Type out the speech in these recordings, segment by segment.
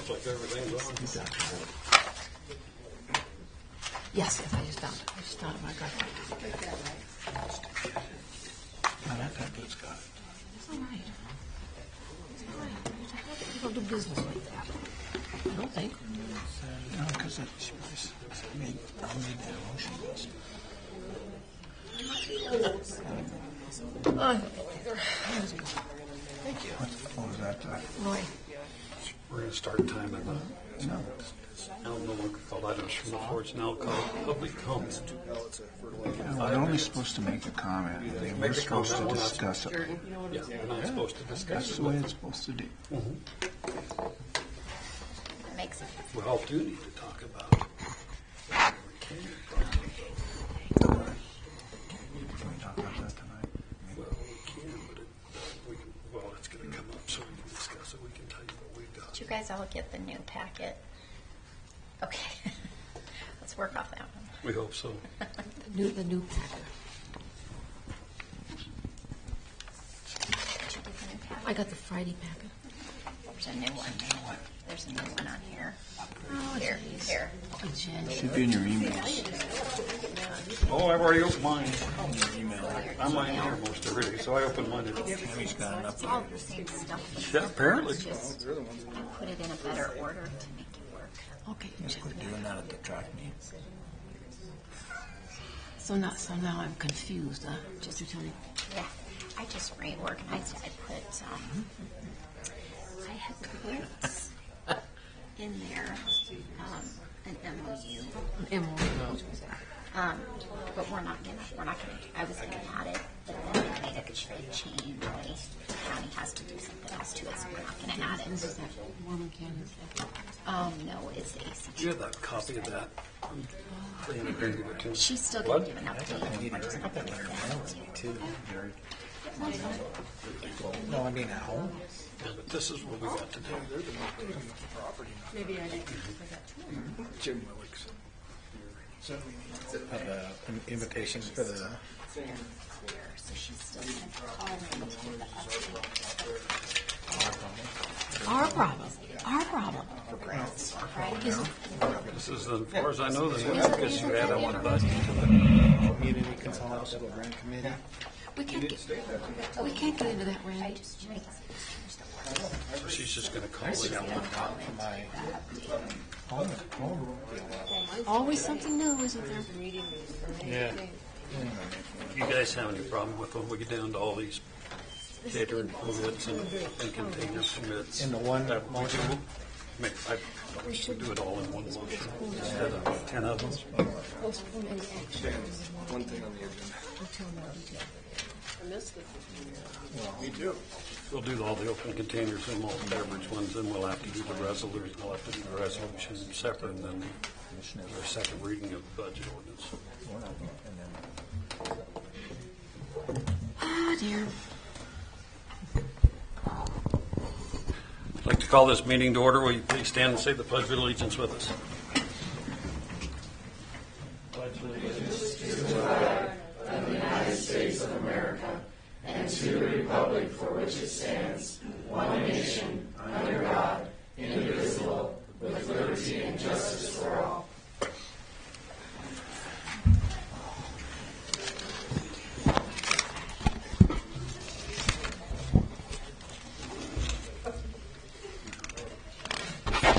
Looks like everything's on. Yes, I just found it. I just found it when I got there. Now that packet's got it. It's all right. It's all right. You don't do business like that. I don't think. No, because I made that motion. Thank you. What was that? Roy. We're going to start timing the, No. now no longer called items from the floor. It's now called public comment. We're only supposed to make a comment. We're supposed to discuss it. Yeah, we're not supposed to discuss That's it. the way it's supposed to do. That makes sense. We all do need to talk about it. Can we talk about that tonight? Well, we can, but it's going to come up so we can discuss it. We can tell you what we've got. Did you guys all get the new packet? Okay. Let's work off that one. We hope so. The new packet. Did you get the new packet? I got the Friday packet. There's a new one. There's a new one on here. Oh, Here, geez. here. Oh, Jen. Should be in your emails. Oh, I've already opened mine. I'm mine here most every day, so I opened mine. He's got enough. It's all the same stuff. Yeah, apparently. Just put it in a better order to make it work. Okay, Just Jen. quit doing that at the track meets. So now I'm confused, huh? Just to tell you. Yeah, I just reorganized it. I had put in there an MOU. But we're not gonna, I was gonna add it, but then I made a change. The county has to do something else to it, so we're not gonna add it. Is that Mormon Canyon stuff? No, it's the AC. Do you have that copy of that? She's still What? gonna give an update. We're just not gonna get No, I mean at home. Yeah, but this is what we got to do. Maybe I did. Jim Willicks. An invitation for the. So she's still gonna call me to give the update. Our problem. Our problem. For grants, right? This is, as far as I know, the new because you add one budget to Community Consolidated Grant Committee. We can't get into that, Randy. it. So she's just going to call it out. My home. Always something new, isn't there? Yeah. You guys have any problem with when we get down to all these catering permits and container permits? In the one that we motion? do? We should do it all in one motion instead of 10 of them. Postpone any action. One thing on the agenda. Until more detail. Me too. We'll do all the open containers and malt beverage ones, then we'll have to do the resolution. We'll have to do the resolution separate, and then the second reading of the budget ordinance. Ah, dear. I'd like to call this meeting to order. Will you please stand and say the Pledge of Allegiance with us?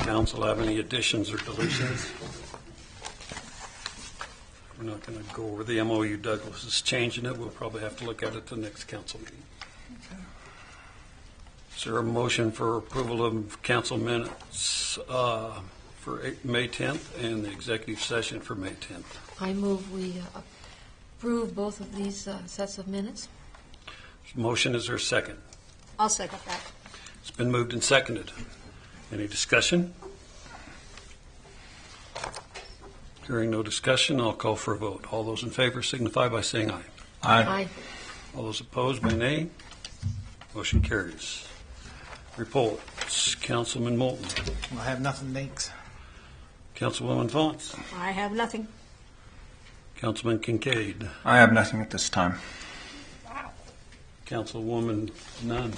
Council have any additions or deletions? We're not going to go over the MOU. Douglas is changing it. We'll probably have to look at it the next council meeting. Is there a motion for approval of council minutes for May 10th and the executive session for May 10th? I move we approve both of these sets of minutes. Motion, is there a second? I'll second that. It's been moved and seconded. Any discussion? Hearing no discussion, I'll call for a vote. All those in favor signify by saying aye. Aye. All those opposed by nay. Motion carries. Reports. Councilman Moulton. I have nothing, thanks. Councilwoman Fonts. I have nothing. Councilman Kincaid. I have nothing at this time. Councilwoman Nunn.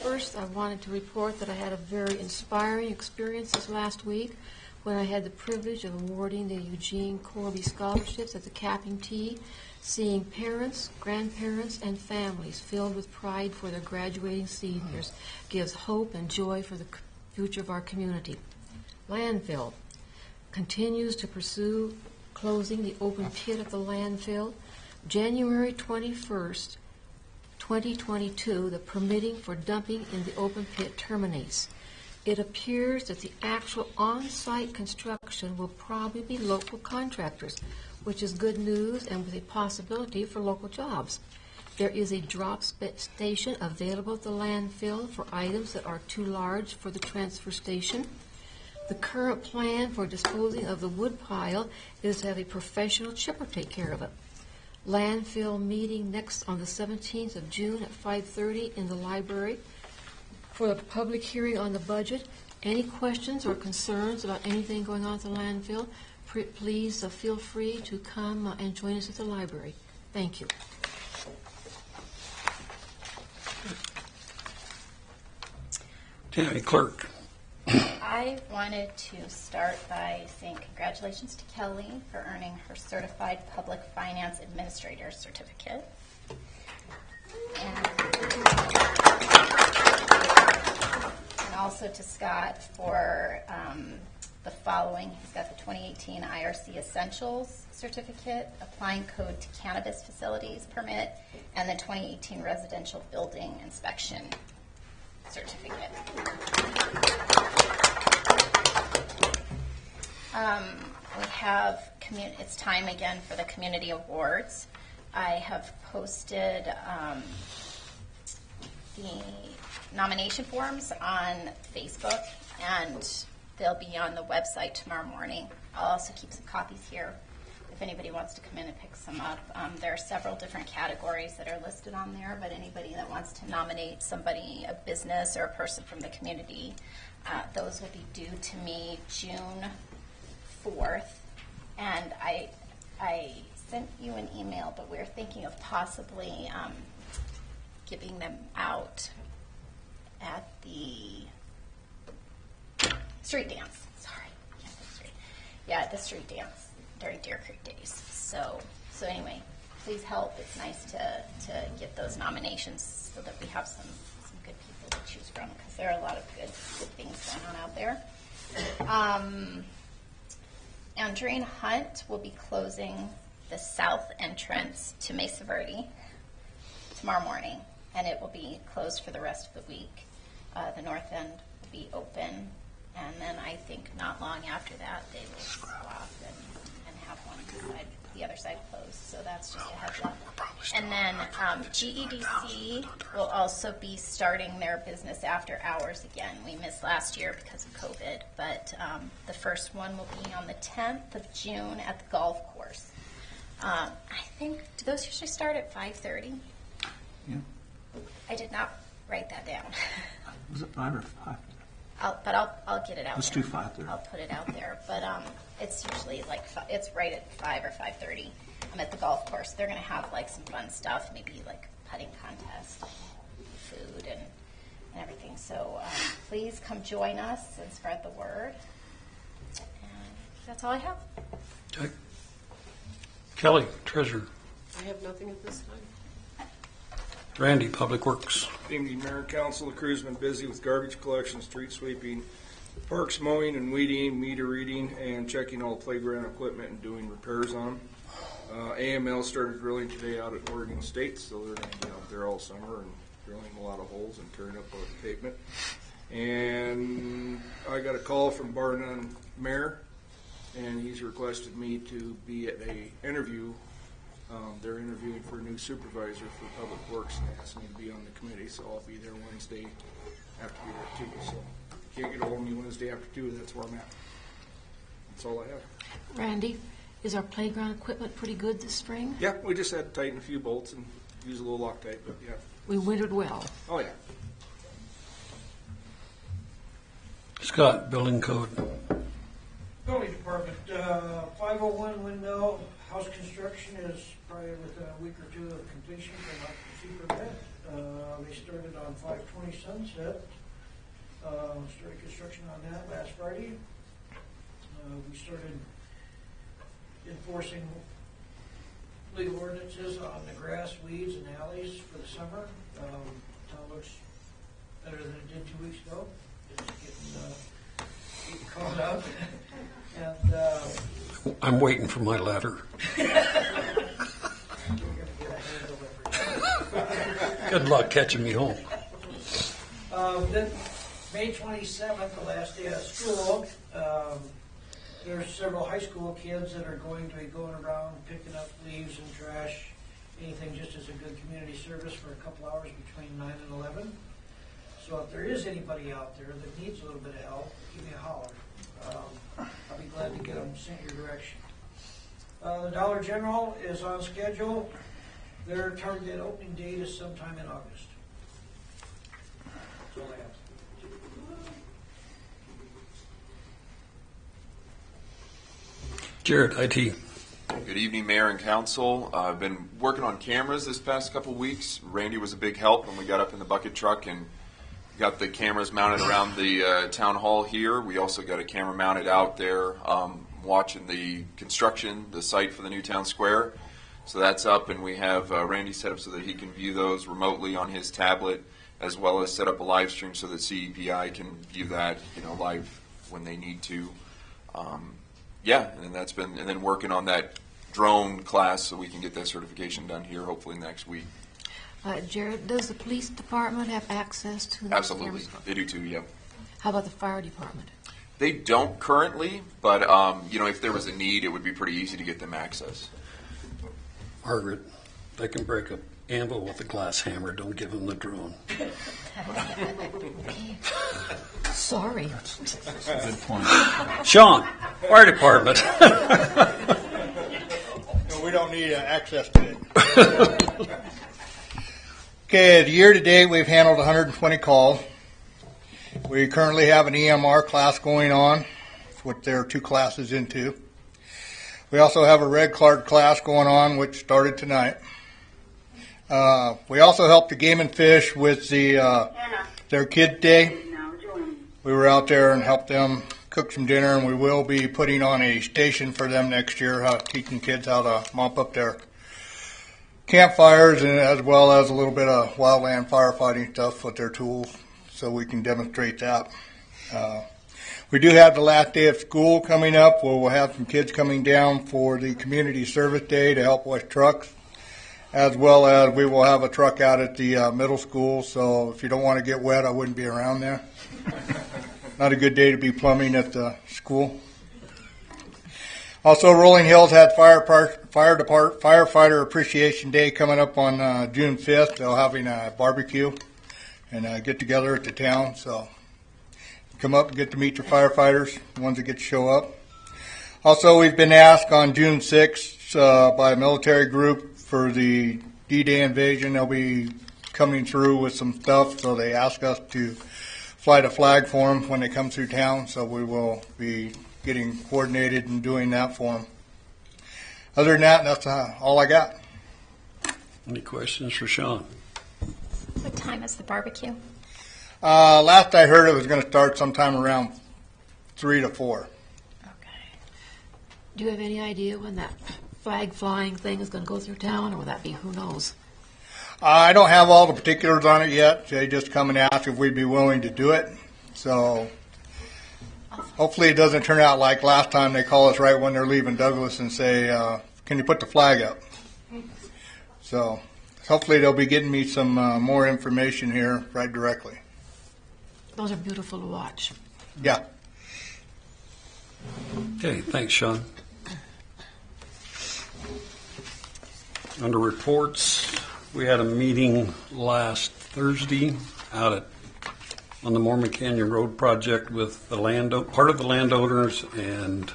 First, I wanted to report that I had a very inspiring experience this last week when I had the privilege of awarding the Eugene Corby Scholarships at the Capping Tee. Seeing parents, grandparents, and families filled with pride for their graduating seniors gives hope and joy for the future of our community. Landfill continues to pursue closing the open pit at the landfill. January 21st, 2022, the permitting for dumping in the open pit terminates. It appears that the actual on-site construction will probably be local contractors, which is good news and with a possibility for local jobs. There is a drop station available at the landfill for items that are too large for the transfer station. The current plan for disposing of the wood pile is to have a professional chipper take care of it. Landfill meeting next on the 17th of June at 5:30 in the library for the public hearing on the budget. Any questions or concerns about anything going on at the landfill, please feel free to come and join us at the library. Thank you. Tammy Clerk. I wanted to start by saying congratulations to Kelly for earning her Certified Public Finance Administrator certificate. And also to Scott for the following. He's got the 2018 IRC Essentials certificate, applying code to cannabis facilities permit, and the 2018 Residential Building Inspection certificate. We have, it's time again for the community awards. I have posted the nomination forms on Facebook, and they'll be on the website tomorrow morning. I'll also keep some copies here if anybody wants to come in and pick some up. There are several different categories that are listed on there, but anybody that wants to nominate somebody, a business or a person from the community, those will be due to me June 4th. And I sent you an email, but we're thinking of possibly giving them out at the street dance. Sorry, can't say street. Yeah, at the street dance during Deer Creek Days. So anyway, please help. It's nice to get those nominations so that we have some good people to choose from, because there are a lot of good things going on out there. Andrine Hunt will be closing the south entrance to Mesa Verde tomorrow morning, and it will be closed for the rest of the week. The north end will be open, and then I think not long after that they will swap and have the other side closed. So that's just a heads up. And then GEDC will also be starting their business after hours again. We missed last year because of COVID, but the first one will be on the 10th of June at the golf course. I think, do those usually start at 5:30? Yeah. I did not write that down. Was it 5 or 5? I'll get it out. Let's there. do 5:30. I'll put it out there, but it's usually like it's right at 5 or 5:30. I'm at the golf course. They're going to have like some fun stuff, maybe like putting contest, food, and everything. So please come join us and spread the word. And that's all I have. Okay. Kelly, Treasurer. I have nothing at this time. Randy, Public Works. Good evening, Mayor and Council. The crew's been busy with garbage collection, street sweeping, parks mowing and weeding, meter reading, and checking all playground equipment and doing repairs on them. AML started drilling today out at Oregon State, so they're going to be out there all summer and drilling a lot of holes and tearing up the pavement. And I got a call from Bar None Mayor, and he's requested me to be at a interview. They're interviewing for a new supervisor for Public Works, and they asked me to be on the committee, so I'll be there Wednesday after be there too. So if you can't get a hold of me Wednesday after 2, that's where I'm at. That's all I have. Randy, is our playground equipment pretty good this spring? Yeah, we just had to tighten a few bolts and use a little Loctite, but yeah. We wintered well. Oh yeah. Scott, Building Code. Building Department, 501 windmill house construction is probably with a week or two of completion for an occupancy permit. They started on 520 Sunset. Started construction on that last Friday. We started enforcing legal ordinances on the grass, weeds, and alleys for the summer. Town looks better than it did 2 weeks ago. It's getting caught up. And I'm waiting for my letter. we're going to get a hand delivery. Good luck catching me home. Then May 27th, the last day of school, there's several high school kids that are going to be going around picking up leaves and trash, anything just as a good community service for a couple hours between 9 and 11. So if there is anybody out there that needs a little bit of help, give me a holler. I'll be glad to get them sent your direction. The Dollar General is on schedule. Their targeted opening date is sometime in August. That's all I have. Jared, IT. Good evening, Mayor and Council. I've been working on cameras this past couple weeks. Randy was a big help when we got up in the bucket truck and got the cameras mounted around the town hall here. We also got a camera mounted out there watching the construction, the site for the new town square. So that's up, and we have Randy set up so that he can view those remotely on his tablet, as well as set up a live stream so that CEPI can view that, live when they need to. And that's been, and then working on that drone class so we can get that certification done here hopefully next week. Jared, does the police department have access to those Absolutely, cameras? they do too. Yeah, How about the fire department? they don't currently, but if there was a need, it would be pretty easy to get them access. Margaret, they can break an anvil with a glass hammer. Don't give them the drone. Sorry. Good point. Sean, fire department. No, we don't need access to it. Okay, the year to date, we've handled 120 calls. We currently have an EMR class going on, which there are 2 classes into. We also have a Red Card class going on, which started tonight. We also helped the Game and Fish with their Kid Day. We were out there and helped them cook some dinner, and we will be putting on a station for them next year, teaching kids how to mop up their campfires, and as well as a little bit of wildland firefighting stuff with their tools, so we can demonstrate that. We do have the last day of school coming up, where we'll have some kids coming down for the community service day to help wash trucks, as well as we will have a truck out at the middle school. So if you don't want to get wet, I wouldn't be around there. Not a good day to be plumbing at the school. Also, Rolling Hills had Firefighter Appreciation Day coming up on June 5th. They're having a barbecue and get together at the town. So come up and get to meet your firefighters, the ones that get to show up. Also, we've been asked on June 6th by a military group for the D-Day invasion. They'll be coming through with some stuff, so they asked us to fly the flag for them when they come through town. So we will be getting coordinated and doing that for them. Other than that, that's all I got. Any questions for Sean? What time is the barbecue? Last I heard, it was going to start sometime around 3 to 4. Okay. Do you have any idea when that flag flying thing is going to go through town, or will that be who knows? I don't have all the particulars on it yet. They just come and ask if we'd be willing to do it. So hopefully it doesn't turn out like last time. They call us right when they're leaving Douglas and say, can you put the flag up? So hopefully they'll be getting me some more information here right directly. Those are beautiful to watch. Yeah. Okay, thanks, Sean. Under reports, we had a meeting last Thursday out on the Mormon Canyon Road project with the part of the landowners and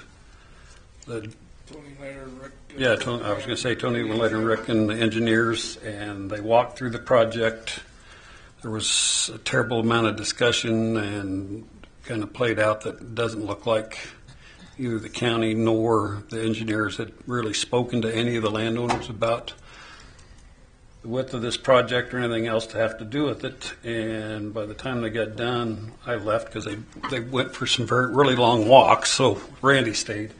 the Tony Leonard, Rick. I was going to say Tony Leonard, Rick, and the engineers, and they walked through the project. There was a terrible amount of discussion, and kind of played out that it doesn't look like either the county nor the engineers had really spoken to any of the landowners about the width of this project or anything else to have to do with it. And by the time they got done, I left because they went for some really long walks, so Randy stayed.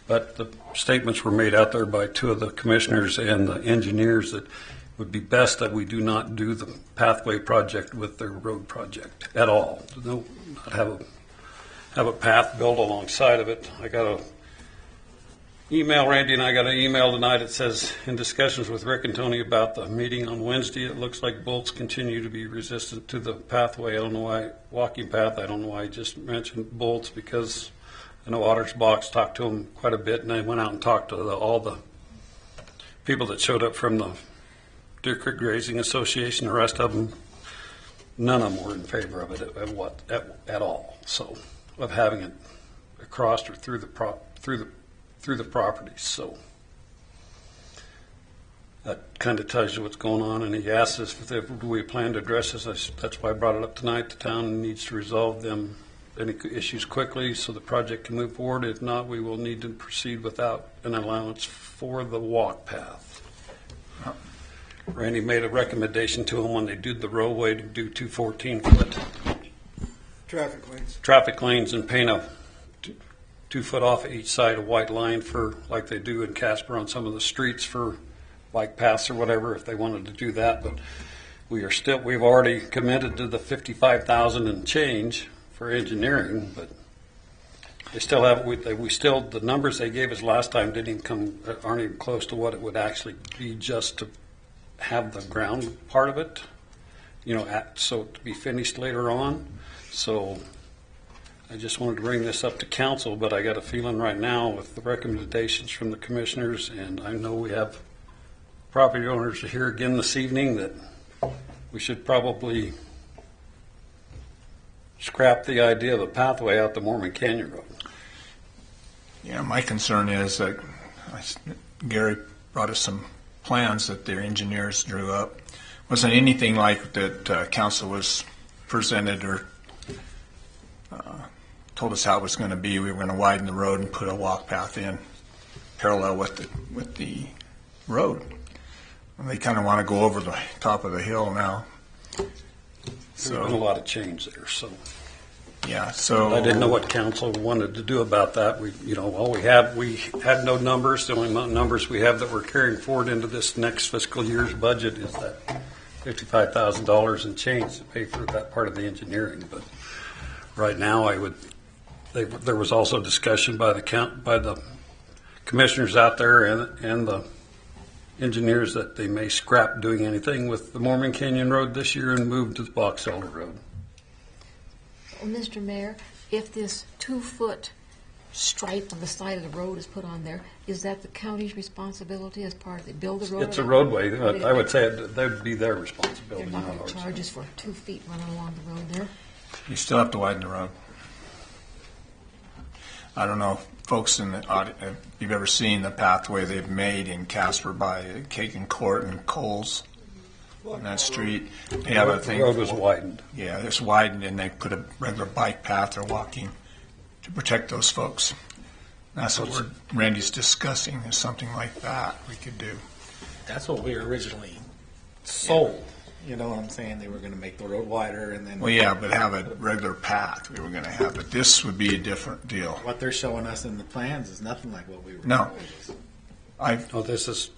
But the statements were made out there by two of the commissioners and the engineers that it would be best that we do not do the pathway project with their road project at all. No, not have a path built alongside of it. I got a email, Randy and I got an email tonight that says, in discussions with Rick and Tony about the meeting on Wednesday, it looks like bolts continue to be resistant to the pathway. I don't know why, walking path, I don't know why I just mentioned bolts, because I know Ottersbach's talked to them quite a bit, and I went out and talked to all the people that showed up from the Deer Creek Grazing Association, the rest of them. None of them were in favor of it at all. So, of having it across or through the property. So that kind of tells you what's going on. And he asked us if we plan to address this. That's why I brought it up tonight. The town needs to resolve any issues quickly so the project can move forward. If not, we will need to proceed without an allowance for the walk path. Randy made a recommendation to him when they did the roadway to do 2 14-foot traffic lanes and paint a 2 foot off each side a white line for, like they do in Casper on some of the streets for bike paths or whatever, if they wanted to do that. But we've already committed to the $55,000 and change for engineering, but they still have, the numbers they gave us last time aren't even close to what it would actually be just to have the ground part of it, so to be finished later on. So I just wanted to bring this up to council, but I got a feeling right now with the recommendations from the commissioners, and I know we have property owners here again this evening, that we should probably scrap the idea of a pathway out the Mormon Canyon Road. Yeah, my concern is that Gary brought us some plans that their engineers drew up. Wasn't anything like that council was presented or told us how it was going to be. We were going to widen the road and put a walk path in parallel with the road. And they kind of want to go over the top of the hill now. There's been a lot of change there, so. Yeah, so I didn't know what council wanted to do about that. We had no numbers. The only numbers we have that we're carrying forward into this next fiscal year's budget is that $55,000 and change to pay for that part of the engineering. But right now, there was also discussion by the commissioners out there and the engineers that they may scrap doing anything with the Mormon Canyon Road this year and move to the Box Elder Road. Well, Mr. Mayor, if this 2 foot stripe on the side of the road is put on there, is that the county's responsibility as part of the build the road? It's a roadway. I would say that would be their They're responsibility. not going to charge us for 2 feet running along the road there? you still have to widen the road. I don't know, folks in the audience, if you've ever seen the pathway they've made in Casper by Kagan Court and Coles on that street. They have a thing. The road was widened. Yeah, it's widened, and they put a regular bike path or walking to protect those folks. That's what Randy's discussing, is something like that we could do. That's what we were originally sold. You know what I'm saying? They were going to make the road wider, and then Well, yeah, but have a regular path we were going to have. But this would be a different deal. what they're showing us in the plans is nothing like what we were. No. This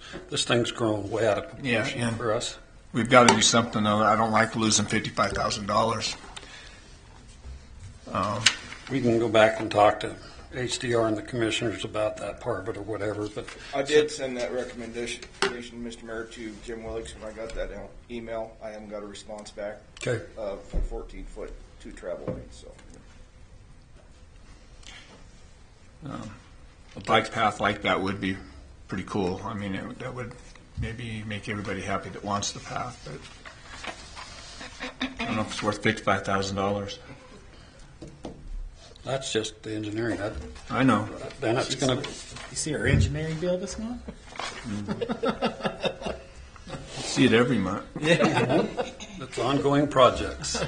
thing's grown way out of proportion Yeah, and- for us. We've got to do something, though. I don't like losing $55,000. We can go back and talk to HDR and the commissioners about that part of it or whatever, but I did send that recommendation, Mr. Mayor, to Jim Willicks, and I got that email. I haven't got a response back okay. for 14-foot 2 travel lanes, so. A bike path like that would be pretty cool. I mean, that would maybe make everybody happy that wants the path, but I don't know if it's worth $55,000. That's just the engineering. I know. Then it's going to, You see our engineering bill this month? See it every month. it's ongoing projects.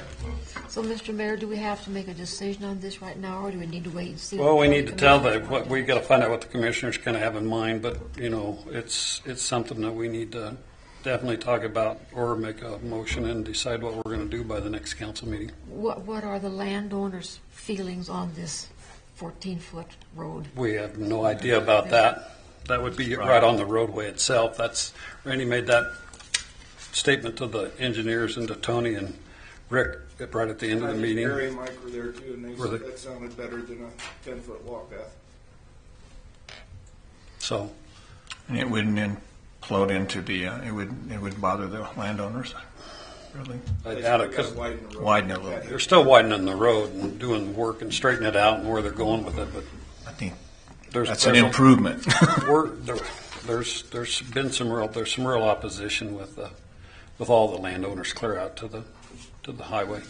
So, Mr. Mayor, do we have to make a decision on this right now, or do we need to wait and see? Well, what we the need to tell county them, we got to find out what the commissioners kind of have in mind, but, it's something that we need to definitely talk about or make a motion and decide what we're going to do by the next council meeting. What are the landowners' feelings on this 14-foot road? We have no idea about that. That would be right on the roadway itself. Randy made that statement to the engineers and to Tony and Rick right at the end of the I think meeting. Barry and Mike were there too, and they Were said they? that sounded better than a 10-foot walk path. So, And it wouldn't implode into it would bother the landowners, really. I They doubt it still because gotta widen the road. Widen it a little bit. they're still widening the road and doing work and straightening it out and where they're going with it. But I think there's that's an improvement. There's been some real opposition with all the landowners clear out to the highway.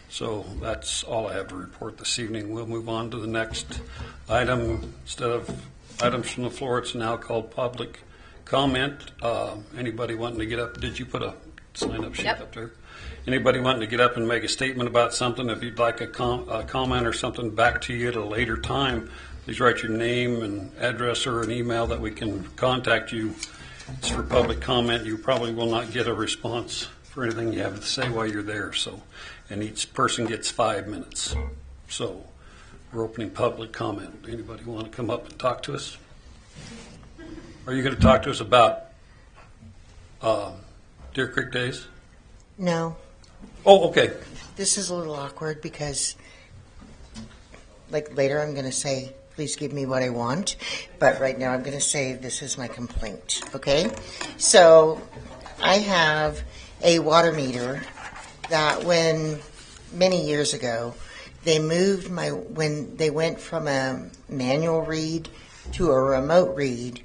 So that's all I have to report this evening. We'll move on to the next item. Instead of items from the floor, it's now called public comment. Anybody wanting to get up? Did you put a sign-up sheet Yep. up there? Anybody wanting to get up and make a statement about something? If you'd like a comment or something back to you at a later time, please write your name and address or an email that we can contact you. It's for public comment. You probably will not get a response for anything you have to say while you're there. So, and each person gets 5 minutes. So, we're opening public comment. Anybody want to come up and talk to us? Are you going to talk to us about Deer Creek Days? No, Oh, okay. this is a little awkward because, like, later I'm going to say, please give me what I want. But right now I'm going to say this is my complaint, okay? So I have a water meter that many years ago, when they went from a manual read to a remote read,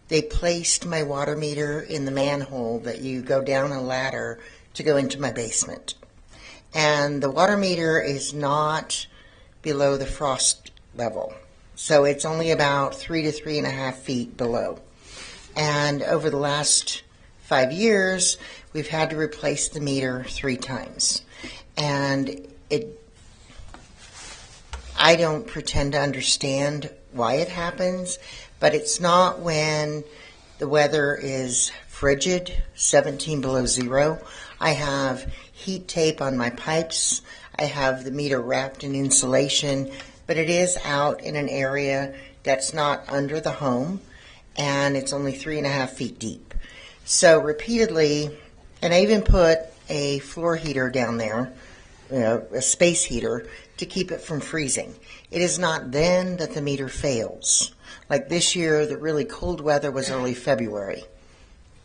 they placed my water meter in the manhole that you go down a ladder to go into my basement. And the water meter is not below the frost level. So it's only about 3 to 3.5 feet below. And over the last 5 years, we've had to replace the meter 3 times. And I don't pretend to understand why it happens, but it's not when the weather is frigid, 17 below zero. I have heat tape on my pipes. I have the meter wrapped in insulation, but it is out in an area that's not under the home, and it's only 3.5 feet deep. So repeatedly, and I even put a floor heater down there, a space heater, to keep it from freezing. It is not then that the meter fails. Like this year, the really cold weather was early February.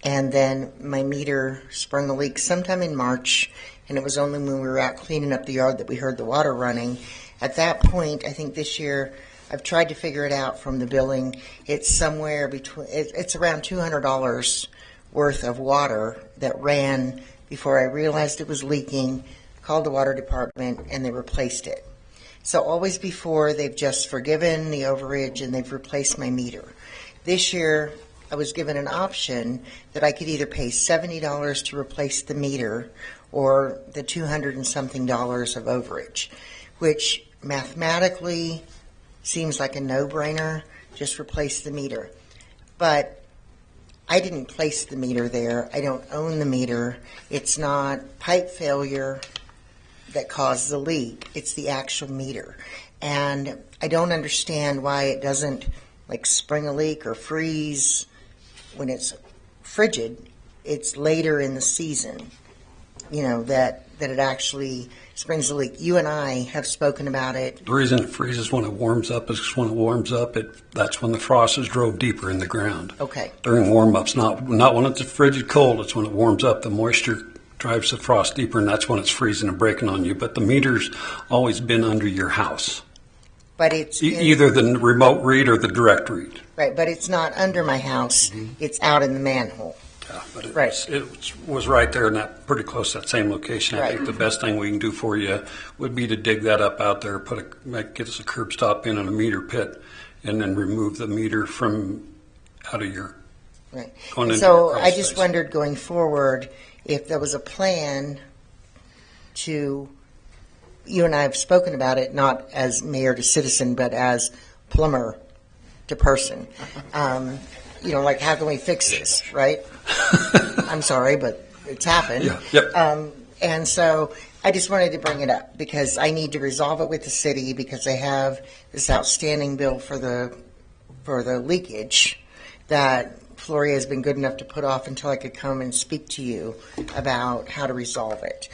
And then my meter sprung a leak sometime in March, and it was only when we were out cleaning up the yard that we heard the water running. At that point, I think this year, I've tried to figure it out from the billing. It's somewhere between, it's around $200 worth of water that ran before I realized it was leaking, called the water department, and they replaced it. So always before, they've just forgiven the overage and they've replaced my meter. This year, I was given an option that I could either pay $70 to replace the meter or the $200 and something of overage, which mathematically seems like a no-brainer. Just replace the meter. But I didn't place the meter there. I don't own the meter. It's not pipe failure that caused the leak. It's the actual meter. And I don't understand why it doesn't like spring a leak or freeze when it's frigid. It's later in the season, that it actually springs a leak. You and I have spoken about it. The reason it freezes when it warms up is 'cause when it warms up, that's when the frost is drove deeper in the ground. Okay. During warm-ups, not when it's a frigid cold, it's when it warms up. The moisture drives the frost deeper, and that's when it's freezing and breaking on you. But the meter's always been under your house. But it's Either the remote read or the direct read. right, but it's not under my house. It's out in the manhole. Yeah, but Right. it was right there in that pretty close to that same location. I Right. think the best thing we can do for you would be to dig that up out there, get us a curb stop in and a meter pit, and then remove the meter from out of your. Right. Going into So your I crawl just space. wondered going forward if there was a plan to, you and I have spoken about it, not as mayor to citizen, but as plumber to person. like how can we fix this, right? I'm sorry, but it's happened. Yeah, yep. And so I just wanted to bring it up because I need to resolve it with the city because they have this outstanding bill for the leakage that Floria has been good enough to put off until I could come and speak to you about how to resolve it.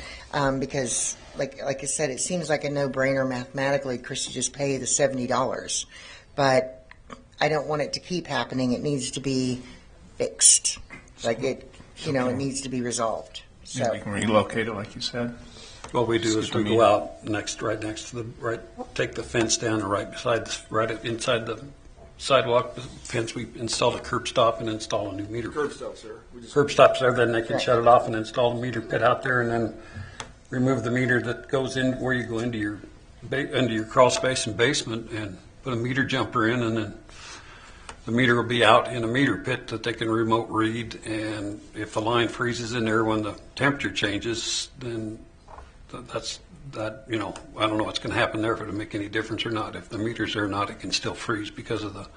Because, like I said, it seems like a no-brainer mathematically, Christy, just pay the $70. But I don't want it to keep happening. It needs to be fixed. Like it needs to be resolved. So We can relocate it, like you said. What we do is Skip we the go out right next to take the fence down and right inside the sidewalk fence, we install a curb stop and install a new meter. Curb stops there. We just Curb stops there, then they can Right. shut it off and install a meter pit out there and then remove the meter that goes in where you go into your crawl space and basement and put a meter jumper in, and then the meter will be out in a meter pit that they can remote read, and if the line freezes in there when the temperature changes, then I don't know what's going to happen there, if it'll make any difference or not. If the meter's there or not, it can still freeze because of the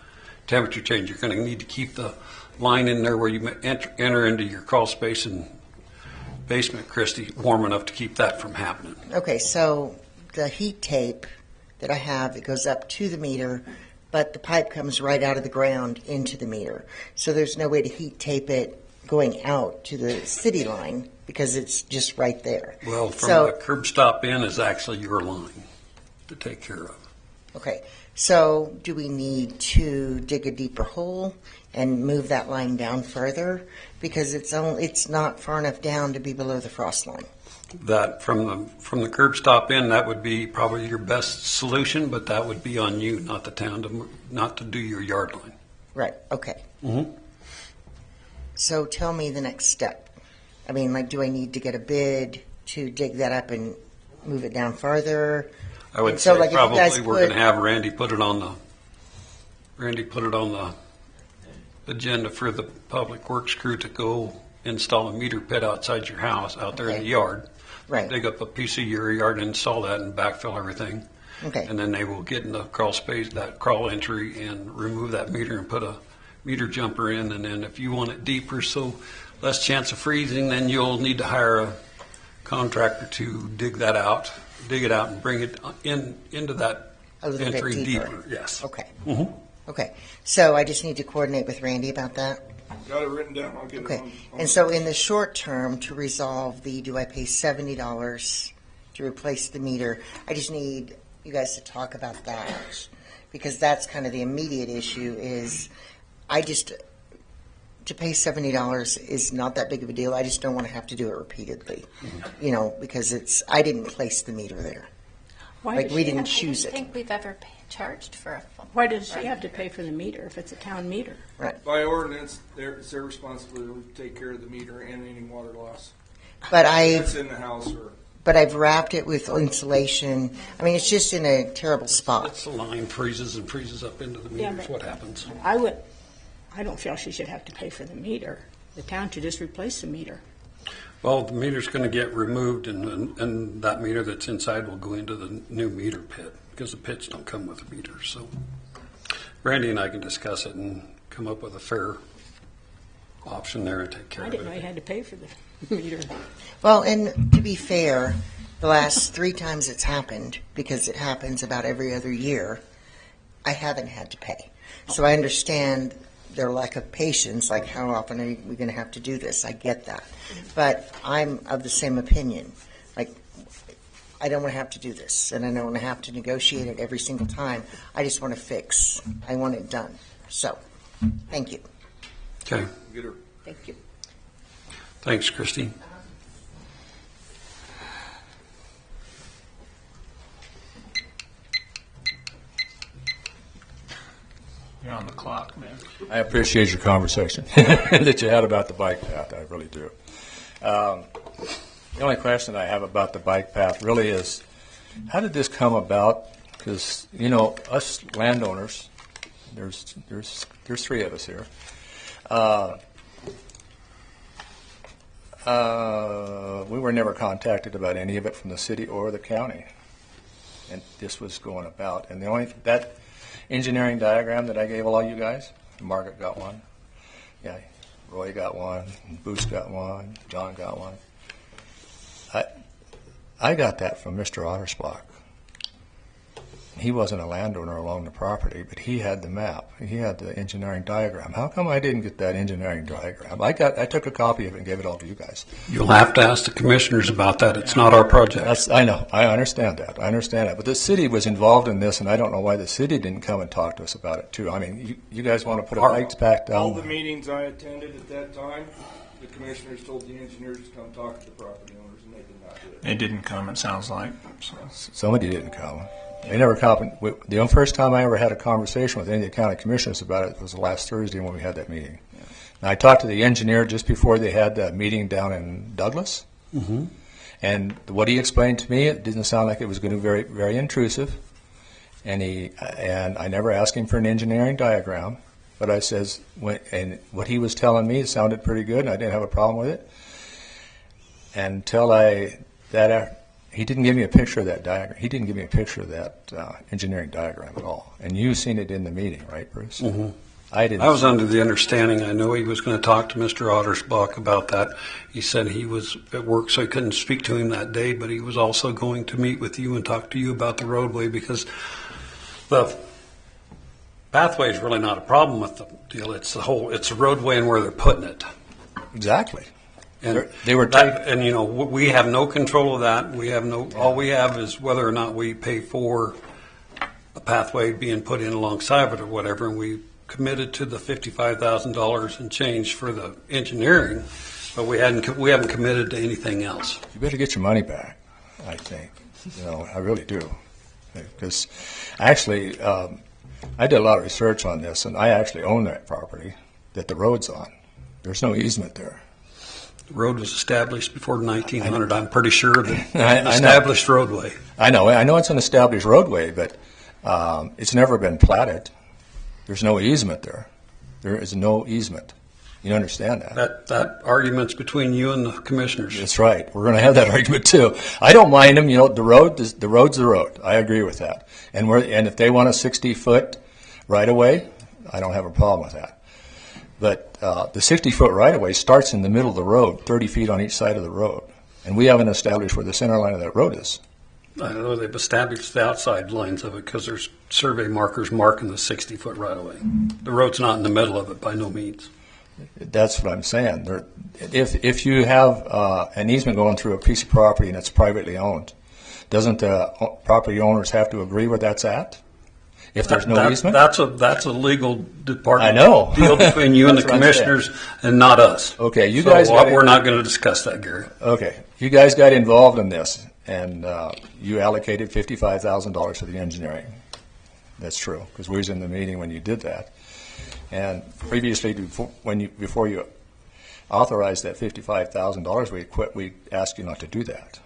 temperature change. You're going to need to keep the line in there where you enter into your crawl space and basement, Christy, warm enough to keep that from happening. okay, so the heat tape that I have that goes up to the meter, but the pipe comes right out of the ground into the meter. So there's no way to heat tape it going out to the city line because it's just right there. Well, from So- the curb stop in is actually your line to take care of. Okay, so do we need to dig a deeper hole and move that line down further? Because it's not far enough down to be below the frost line. That from the curb stop in, that would be probably your best solution, but that would be on you, not the town, not to do your yard line. Right, okay. Mhm. So tell me the next step. I mean, like, do I need to get a bid to dig that up and move it down farther? I would And so, say like, if you guys probably we're going put- to have Randy put it on the agenda for the Public Works crew to go install a meter pit outside your house, out there in Okay. the yard. Right, Dig up a piece of your yard and install that and backfill everything. okay, And then they will get in the crawl space, that crawl entry, and remove that meter and put a meter jumper in. And then if you want it deeper, so less chance of freezing, then you'll need to hire a contractor to dig it out and bring it into that a little bit entry deeper. deeper. Yes. Okay, Mhm. okay. So I just need to coordinate with Randy about that? got it written down. I'll get it Okay, on. and so in the short term, to resolve do I pay $70 to replace the meter? I just need you guys to talk about that, because that's kind of the immediate issue is, to pay $70 is not that big of a deal. I just don't want to have to do it repeatedly, because I didn't place the meter there. Why Like, does we she didn't have- choose I it. don't think we've ever charged for a phone. Why does she have to pay for the meter if it's a town meter? By ordinance, it's their responsibility to take care of the meter and any water loss. But It's in the house or. I've wrapped it with insulation. I mean, it's just in a terrible spot. It's the line freezes and freezes up into the Yeah, meters. but- What happens? I don't feel she should have to pay for the meter. The town should just replace the meter. Well, the meter's going to get removed, and that meter that's inside will go into the new meter pit, because the pits don't come with a meter. So Randy and I can discuss it and come up with a fair option there and take care I of didn't know you it. had to pay for the meter. Well, and to be fair, the last 3 times it's happened, because it happens about every other year, I haven't had to pay. So I understand their lack of patience, like how often are we going to have to do this? I get that. But I'm of the same opinion. Like, I don't want to have to do this, and I don't want to have to negotiate it every single time. I just want to fix. I want it done. So, thank you. Okay. Get her. Thank you. Thanks, Christy. You're on the clock, man. I appreciate your conversation that you had about the bike path. I really do. The only question I have about the bike path really is, how did this come about? Because us landowners, there's 3 of us here. We were never contacted about any of it from the city or the county, and this was going about. And that engineering diagram that I gave all you guys, Margaret got one. Yeah, Roy got one, Boots got one, John got one. I got that from Mr. Ottersbach. He wasn't a landowner along the property, but he had the map. He had the engineering diagram. How come I didn't get that engineering diagram? I took a copy of it and gave it all to you guys. You'll have to ask the commissioners about that. It's not our project. I know. I understand that. But the city was involved in this, and I don't know why the city didn't come and talk to us about it, too. I mean, you guys want to put a bike path down? All the meetings I attended at that time, the commissioners told the engineers to come talk to the property owners, and they did not do it. They didn't come, it sounds like. So. Somebody didn't come. They never come. The first time I ever had a conversation with any of the county commissioners about it was last Thursday when we had that meeting. Yeah. Now, I talked to the engineer just before they had that meeting down in Douglas, and what he explained to me, it didn't sound like it was going to be very, very intrusive. And I never asked him for an engineering diagram, but I says, and what he was telling me, it sounded pretty good, and I didn't have a problem with it. Until he didn't give me a picture of that diagram. He didn't give me a picture of that engineering diagram at all. And you've seen it in the meeting, right, Bruce? Mm-hmm. I didn't. I was under the understanding, I know he was going to talk to Mr. Ottersbach about that. He said he was at work, so he couldn't speak to him that day, but he was also going to meet with you and talk to you about the roadway, because the pathway is really not a problem with the deal. It's the roadway and where they're putting it. Exactly. And they were and we have no control of that. All we have is whether or not we pay for a pathway being put in alongside of it or whatever, and we committed to the $55,000 and change for the engineering, but we haven't committed to anything else. You better get your money back, I think. I really do. Because actually, I did a lot of research on this, and I actually own that property that the road's on. There's no easement there. The road was established before 1900. I'm pretty sure that an established roadway. I know it's an established roadway, but it's never been platted. There's no easement there. There is no easement. You understand that? That argument's between you and the commissioners. That's right. We're going to have that argument too. I don't mind them. The road's the road. I agree with that. And if they want a 60-foot right of way, I don't have a problem with that. But the 60-foot right of way starts in the middle of the road, 30 feet on each side of the road, and we haven't established where the center line of that road is. I know they've established the outside lines of it because there's survey markers marking the 60-foot right of way. The road's not in the middle of it by no means. That's what I'm saying. If you have an easement going through a piece of property and it's privately owned, doesn't the property owners have to agree where that's at? If there's no easement? That's a legal department. I know. Deal between you and the commissioners and not us. Okay, we're not going to discuss that, Gary. Okay, you guys got involved in this, and you allocated $55,000 to the engineering. That's true, because we was in the meeting when you did that. And previously, before you authorized that $55,000, we asked you not to do that.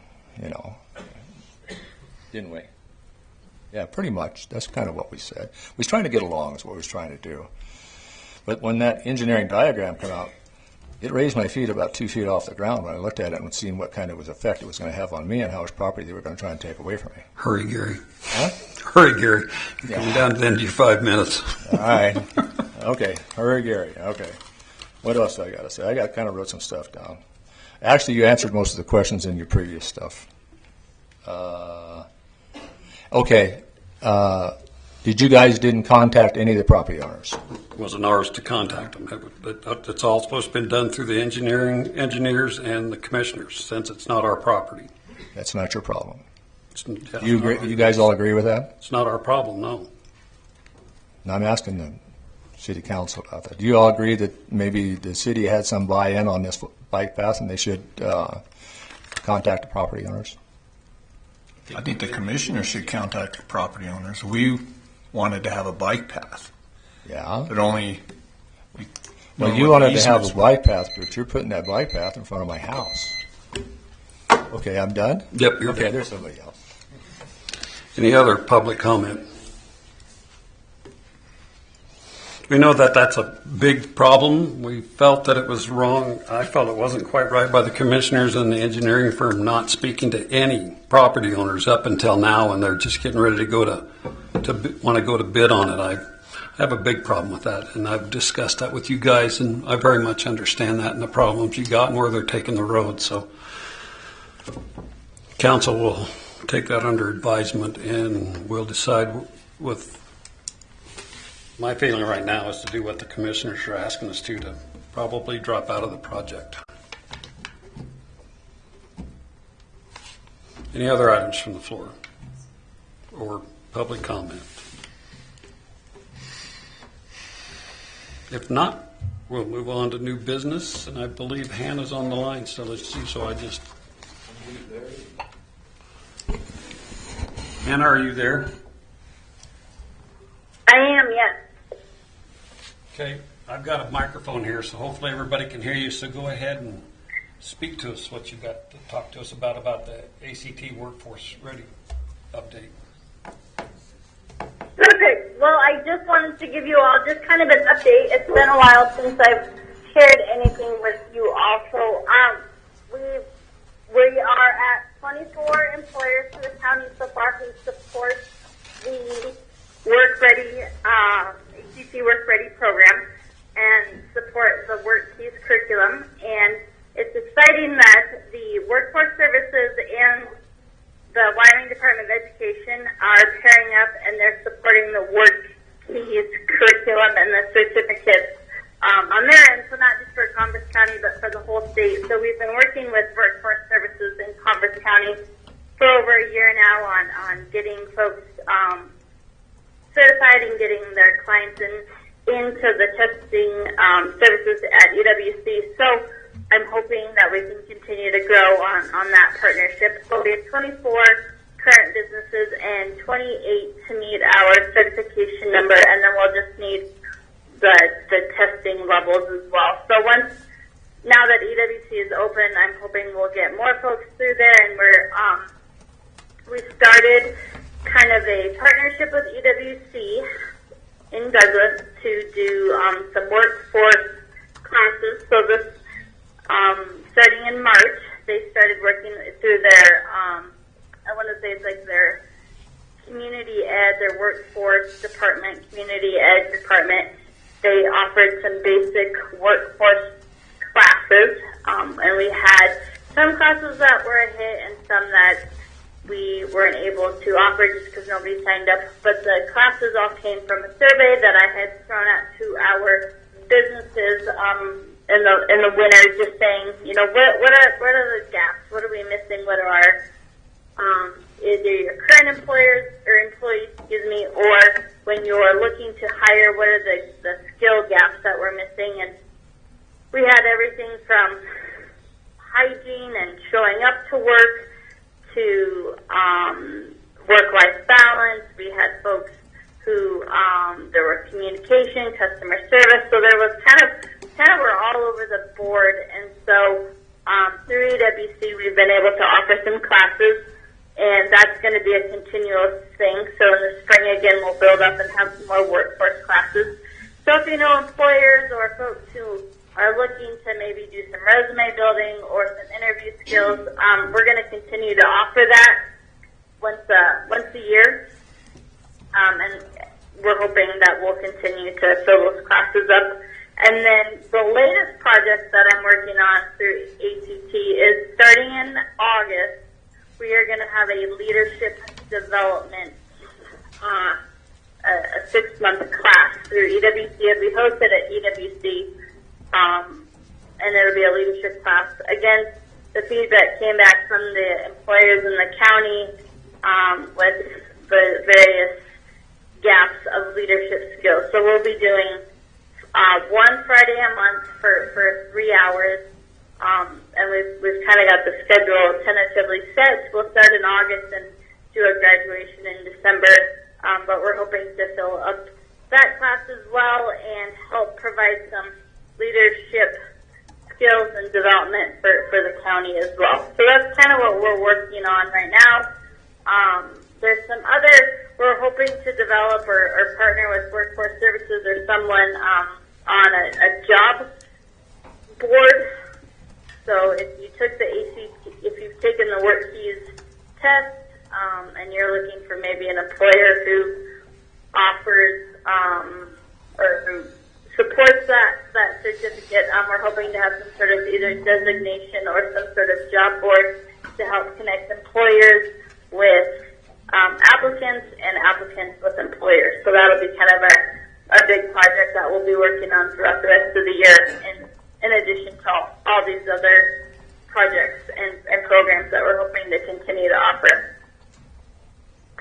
Didn't we? Yeah, pretty much. That's kind of what we said. We was trying to get along is what we was trying to do. But when that engineering diagram came out, it raised my feet about 2 feet off the ground when I looked at it and seen what kind of effect it was going to have on me and how much property they were going to try and take away from me. Hurry, Gary. Huh? Hurry, Gary. You're coming down to the end of your 5 minutes. All right. Okay. Hurry, Gary. Okay. What else do I got to say? I kind of wrote some stuff down. Actually, you answered most of the questions in your previous stuff. Okay. Did you guys didn't contact any of the property owners? It wasn't ours to contact them. It's all supposed to be done through the engineers and the commissioners, since it's not our property. That's not your problem. You agree? You guys all agree with that? It's not our problem, no. Now I'm asking the city council about that. Do you all agree that maybe the city had some buy-in on this bike path and they should contact the property owners? I think the commissioner should contact the property owners. We wanted to have a bike path. Yeah. But only... Well, you wanted to have a bike path, but you're putting that bike path in front of my house. Okay, I'm done? Yep, you're okay, done. There's somebody else. Any other public comment? We know that that's a big problem. We felt that it was wrong. I felt it wasn't quite right by the commissioners and the engineering firm not speaking to any property owners up until now, and they're just getting ready to want to go to bid on it. I have a big problem with that, and I've discussed that with you guys, and I very much understand that and the problems you got and where they're taking the road. So council will take that under advisement, and we'll decide with, my feeling right now is to do what the commissioners are asking us to probably drop out of the project. Any other items from the floor or public comment? If not, we'll move on to new business, and I believe Hannah's on the line, so let's see. So I just, Hannah, are you there? I am, yes. Okay, I've got a microphone here, so hopefully everybody can hear you. So go ahead and speak to us what you got to talk to us about the ACT Workforce Ready update. Perfect. Well, I just wanted to give you all just kind of an update. It's been a while since I've shared anything with you all. So we are at 24 employers to the county so far who support the Work Ready, ACT Work Ready program and support the Work Keys curriculum. And it's exciting that the Workforce Services and the Wyoming Department of Education are pairing up, and they're supporting the Work Keys curriculum and the certificates on their end, so not just for Converse County, but for the whole state. So we've been working with Workforce Services in Converse County for over a year now on getting folks certified and getting their clients into the testing services at UWC. So I'm hoping that we can continue to grow on that partnership. So we have 24 current businesses and 28 to meet our certification number, and then we'll just need the testing levels as well. So now that EWC is open, I'm hoping we'll get more folks through there, and we started kind of a partnership with EWC in Douglas to do some workforce classes. So this starting in March, they started working through their, I want to say it's like their community ed, their workforce department, community ed department. They offered some basic workforce classes, and we had some classes that were a hit and some that we weren't able to offer just because nobody signed up. But the classes all came from a survey that I had thrown out to our businesses in the winter, just saying, what are the gaps? What are we missing? What are our either your current employers or employees, or when you're looking to hire, what are the skill gaps that we're missing? And we had everything from hygiene and showing up to work to work-life balance. We had folks who there were communication, customer service. So there was kind of we're all over the board. And so through EWC, we've been able to offer some classes, and that's going to be a continuous thing. So in the spring, again, we'll build up and have some more workforce classes. So if you know employers or folks who are looking to maybe do some resume building or some interview skills, we're going to continue to offer that once a year. And we're hoping that we'll continue to fill those classes up. And then the latest project that I'm working on through ACT is starting in August. We are going to have a leadership development, a 6-month class through EWC. We host it at EWC, and it'll be a leadership class. Again, the feedback came back from the employers in the county with the various gaps of leadership skills. So we'll be doing one Friday a month for 3 hours. And we've kind of got the schedule tentatively set. We'll start in August and do a graduation in December. But we're hoping to fill up that class as well and help provide some leadership skills and development for the county as well. So that's kind of what we're working on right now. There's some other, we're hoping to develop or partner with Workforce Services or someone on a job board. So if you took the ACT, if you've taken the Work Keys test, and you're looking for maybe an employer who offers or who supports that certificate. We're hoping to have some sort of either designation or some sort of job board to help connect employers with applicants and applicants with employers. So that'll be kind of a big project that we'll be working on throughout the rest of the year, in addition to all these other projects and programs that we're hoping to continue to offer.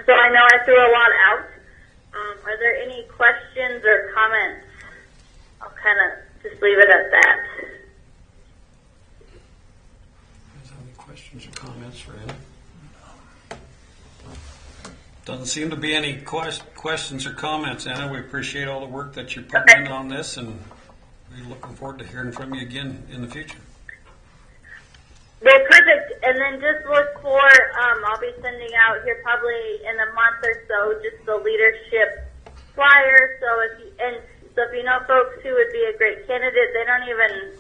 So I know I threw a lot out. Are there any questions or comments? I'll kind of just leave it at that. Is there any questions or comments for Anna? Doesn't seem to be any questions or comments, Anna. We appreciate all the work that you're putting in on this, and we're looking forward to hearing from you again in the future. Well, perfect. And then just look for, I'll be sending out here probably in a month or so, just the leadership flyer. So if you know folks who would be a great candidate, they don't even,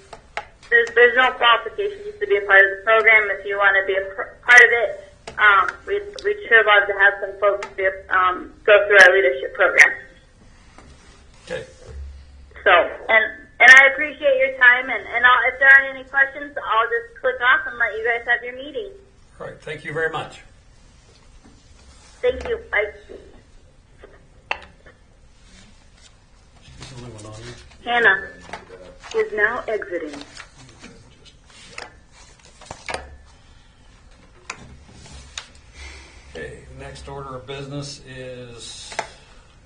there's no qualifications to be a part of the program. If you want to be a part of it, we'd sure love to have some folks go through our leadership program. Okay. So, and I appreciate your time, and if there aren't any questions, I'll just click off and let you guys have your meeting. All right. Thank you very much. Thank you. Bye. She's the only one on here. Hannah is now exiting. Okay. Next order of business is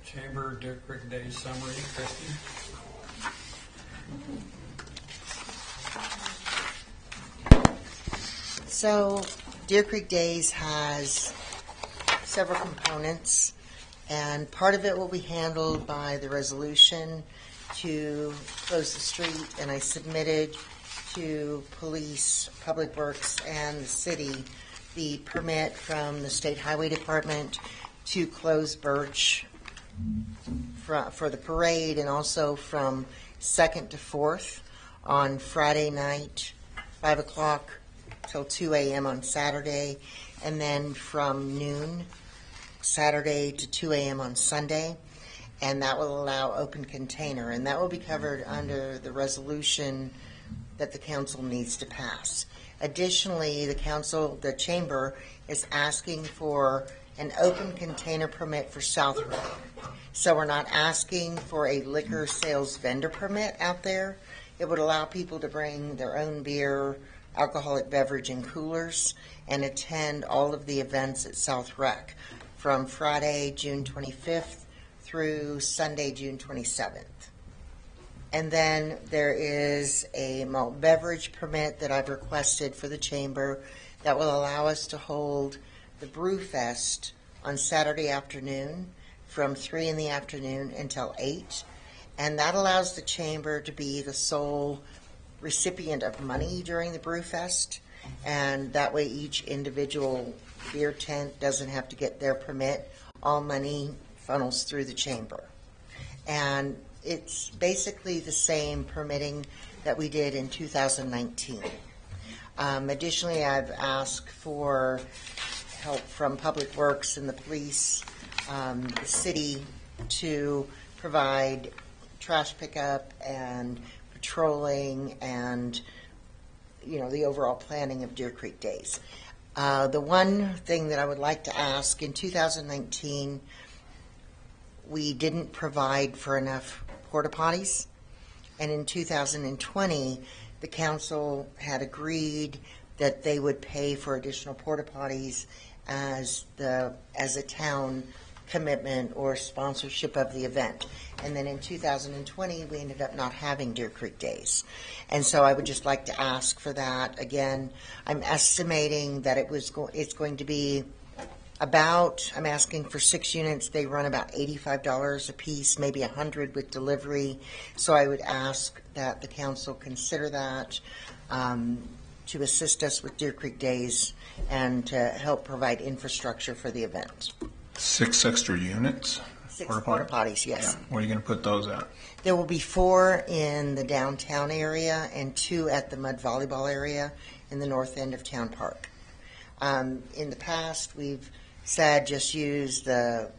Chamber Deer Creek Day summary. Christy. So, Deer Creek Days has several components, and part of it will be handled by the resolution to close the street, and I submitted to police, public works, and the city the permit from the State Highway Department to close Birch for the parade, and also from 2nd to 4th on Friday night, 5 o'clock till 2 a.m. on Saturday, and then from noon Saturday to 2 a.m. on Sunday, and that will allow open container, and that will be covered under the resolution that the council needs to pass. Additionally, the chamber is asking for an open container permit for Southwood. So we're not asking for a liquor sales vendor permit out there. It would allow people to bring their own beer, alcoholic beverage in coolers, and attend all of the events at South Rec from Friday, June 25th through Sunday, June 27th. And then there is a malt beverage permit that I've requested for the chamber that will allow us to hold the Brew Fest on Saturday afternoon from 3 in the afternoon until 8. And that allows the chamber to be the sole recipient of money during the Brew Fest. And that way each individual beer tent doesn't have to get their permit. All money funnels through the chamber. And it's basically the same permitting that we did in 2019. Additionally, I've asked for help from Public Works and the police, the city, to provide trash pickup and patrolling and, the overall planning of Deer Creek Days. The one thing that I would like to ask, in 2019, we didn't provide for enough porta potties, and in 2020, the council had agreed that they would pay for additional porta potties as a town commitment or sponsorship of the event. And then in 2020, we ended up not having Deer Creek Days. And so I would just like to ask for that. Again, I'm estimating that it's going to be I'm asking for 6 units. They run about $85 a piece, maybe $100 with delivery. So I would ask that the council consider that to assist us with Deer Creek Days and to help provide infrastructure for the event. 6 extra units? 6 porta potties, yes. Yeah. Where are you going to put those at? There will be 4 in the downtown area and 2 at the mud volleyball area in the north end of Town Park. In the past, we've said just use the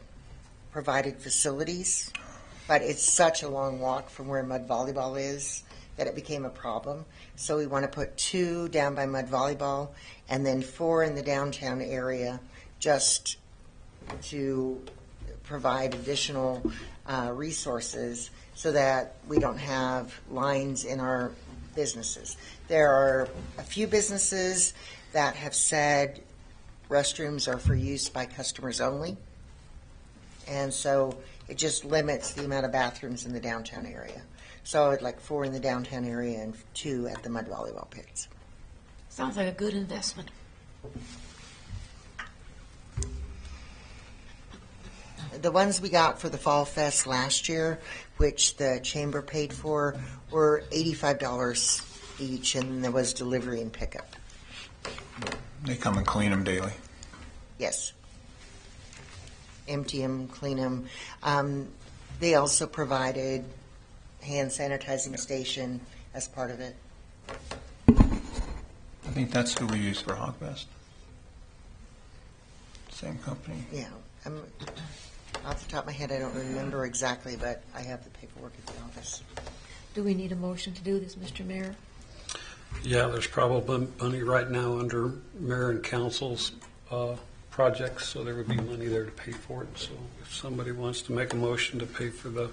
provided facilities but it's such a long walk from where mud volleyball is that it became a problem. So we want to put 2 down by mud volleyball and then 4 in the downtown area, just to provide additional resources so that we don't have lines in our businesses. There are a few businesses that have said restrooms are for use by customers only. And so it just limits the amount of bathrooms in the downtown area. So I'd like 4 in the downtown area and 2 at the mud volleyball pits. Sounds like a good investment. The ones we got for the Fall Fest last year, which the chamber paid for, were $85 each, and there was delivery and pickup. They come and clean them daily. Yes. Empty them, clean them. They also provided hand sanitizing station as part of it. I think that's who we use for Hogfest. Same company. Yeah. Off the top of my head, I don't remember exactly, but I have the paperwork at the office. Do we need a motion to do this, Mr. Mayor? Yeah, there's probably money right now under mayor and council's projects, so there would be money there to pay for it. So if somebody wants to make a motion to pay for the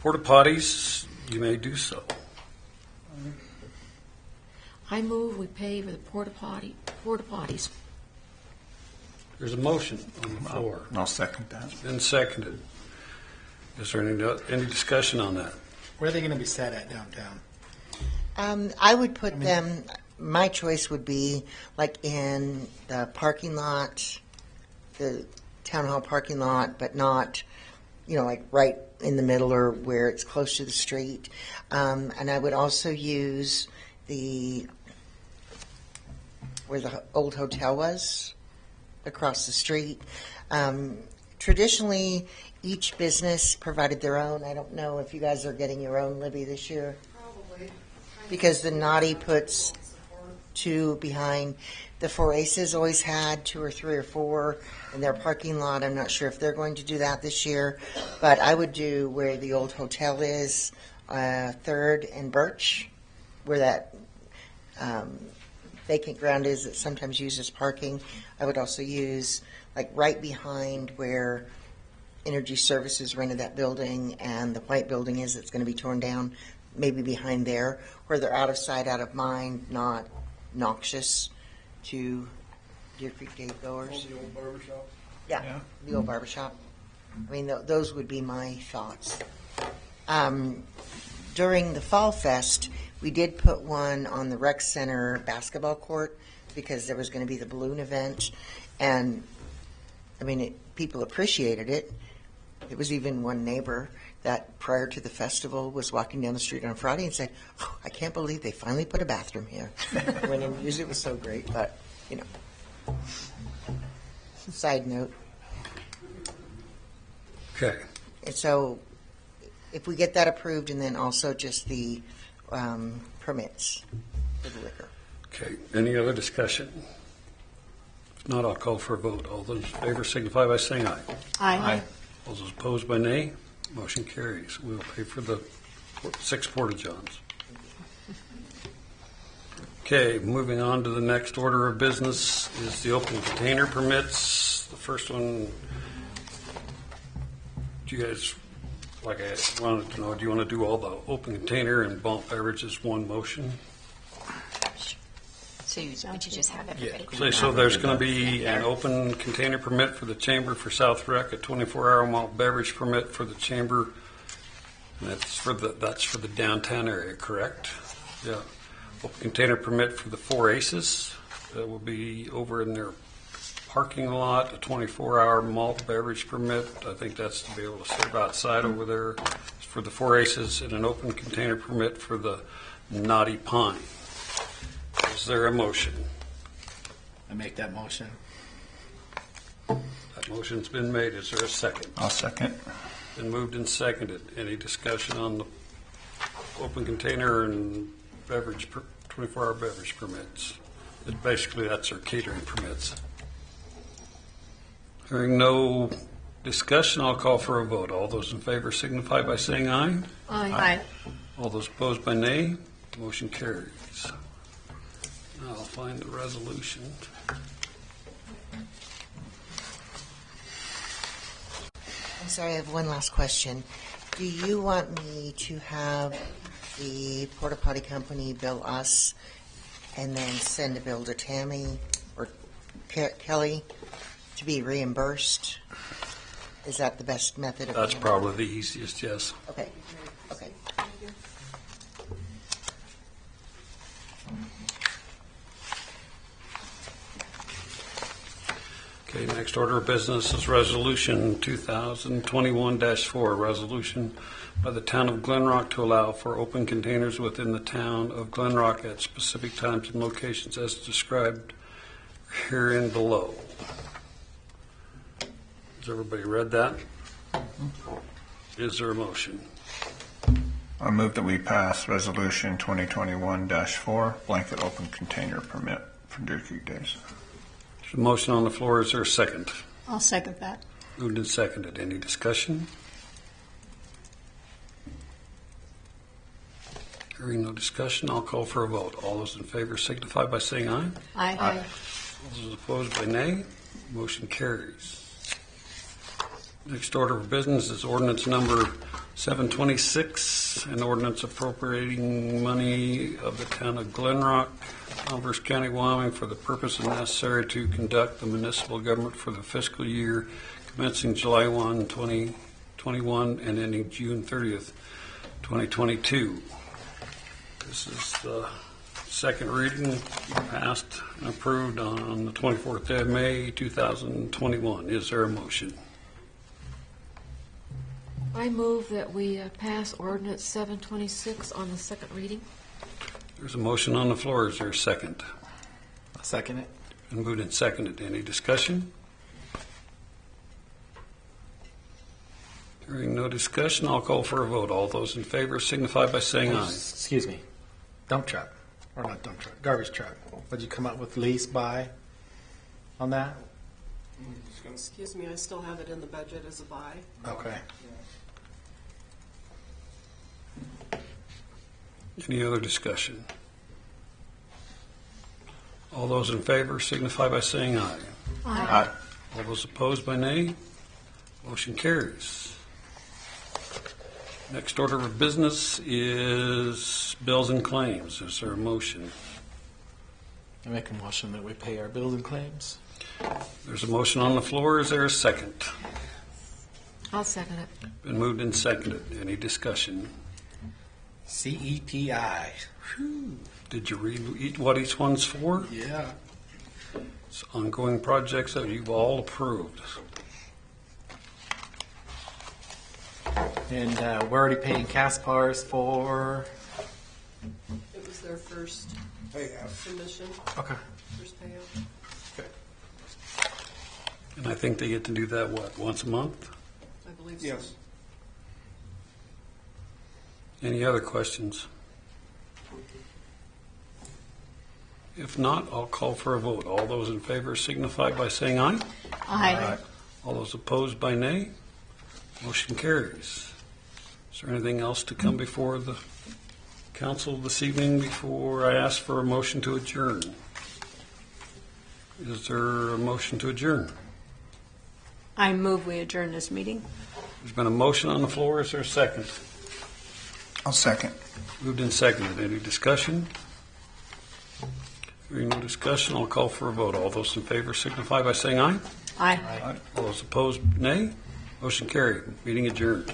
porta potties, you may do so. I move we pay for the porta potties. There's a motion on the floor. I'll second that. It's been seconded. Is there any discussion on that? Where are they going to be set at downtown? I would put them, my choice would be like in the parking lot, the town hall parking lot, but not, like right in the middle or where it's close to the street. And I would also use where the old hotel was, across the street. Traditionally, each business provided their own. I don't know if you guys are getting your own, Libby, this year. Probably. Because the Naughty puts 2 behind. The Four Aces always had 2 or 3 or 4 in their parking lot. I'm not sure if they're going to do that this year, but I would do where the old hotel is, 3rd and Birch, where that vacant ground is that sometimes used as parking. I would also use like right behind where Energy Services rented that building and the white building is that's going to be torn down, maybe behind there, where they're out of sight, out of mind, not noxious to Deer Creek Day goers. The old barber shop. Yeah, the old barber shop. I mean, those would be my thoughts. During the Fall Fest, we did put one on the rec center basketball court because there was going to be the balloon event. And, I mean, people appreciated it. There was even one neighbor that prior to the festival was walking down the street on Friday and said, "Oh, I can't believe they finally put a bathroom here." When in use it was so great, but, Side note. Okay. And so if we get that approved and then also just the permits for the liquor. Okay. Any other discussion? If not, I'll call for a vote. All those in favor signify by saying aye. Aye. All those opposed by nay. Motion carries. We'll pay for the 6 porta-johns. Okay, moving on to the next order of business is the open container permits. The first one, do you guys, like I wanted to know, do you want to do all the open container and malt beverages one motion? So would you just have everybody? So there's going to be an open container permit for the chamber for South Rec, a 24-hour malt beverage permit for the chamber. That's for the downtown area, correct? Yeah. Open container permit for the Four Aces. That will be over in their parking lot, a 24-hour malt beverage permit. I think that's to be able to serve outside over there. It's for the Four Aces, and an open container permit for the Naughty Pine. Is there a motion? I make that motion. That motion's been made. Is there a second? I'll second. Been moved and seconded. Any discussion on the open container and 24-hour beverage permits? Basically, that's our catering permits. Hearing no discussion, I'll call for a vote. All those in favor signify by saying aye. Aye. All those opposed by nay. Motion carries. Now I'll find the resolution. I'm sorry, I have one last question. Do you want me to have the porta potty company bill us and then send a bill to Tammy or Kelly to be reimbursed? Is that the best method of? That's probably the easiest, yes. Okay. Okay. Okay, next order of business is Resolution 2021-4, resolution by the Town of Glen Rock to allow for open containers within the Town of Glen Rock at specific times and locations as described herein below. Has everybody read that? Is there a motion? I move that we pass Resolution 2021-4, blanket open container permit for Deer Creek Days. There's a motion on the floor. Is there a second? I'll second that. Moved and seconded. Any discussion? Hearing no discussion, I'll call for a vote. All those in favor signify by saying aye. Aye. All those opposed by nay. Motion carries. Next order of business is ordinance number 726, an ordinance appropriating money of the Town of Glen Rock, Converse County, Wyoming, for the purposes necessary to conduct the municipal government for the fiscal year commencing July 1, 2021, and ending June 30th, 2022. This is the second reading, passed and approved on the 24th day of May, 2021. Is there a motion? I move that we pass ordinance 726 on the second reading. There's a motion on the floor. Is there a second? I'll second it. Been moved and seconded. Any discussion? Hearing no discussion, I'll call for a vote. All those in favor signify by saying aye. Excuse me. Dump truck. Or not dump truck. Garbage truck. Would you come up with lease buy on that? Excuse me, I still have it in the budget as a buy. Okay. Any other discussion? All those in favor signify by saying aye. Aye. All those opposed by nay. Motion carries. Next order of business is bills and claims. Is there a motion? I make a motion that we pay our bills and claims. There's a motion on the floor. Is there a second? I'll second it. Been moved and seconded. Any discussion? CEPI. Whew. Did you read what each one's for? Yeah. It's ongoing projects that you've all approved. And we're already paying Caspars for. It was their first submission, Okay. first payout. And I think they get to do that, once a month? I believe so. Yes. Any other questions? If not, I'll call for a vote. All those in favor signify by saying aye. Aye. All those opposed by nay. Motion carries. Is there anything else to come before the council this evening before I ask for a motion to adjourn? Is there a motion to adjourn? I move we adjourn this meeting. There's been a motion on the floor. Is there a second? I'll second. Moved and seconded. Any discussion? Hearing no discussion, I'll call for a vote. All those in favor signify by saying aye. Aye. All those opposed, nay. Motion carried. Meeting adjourned.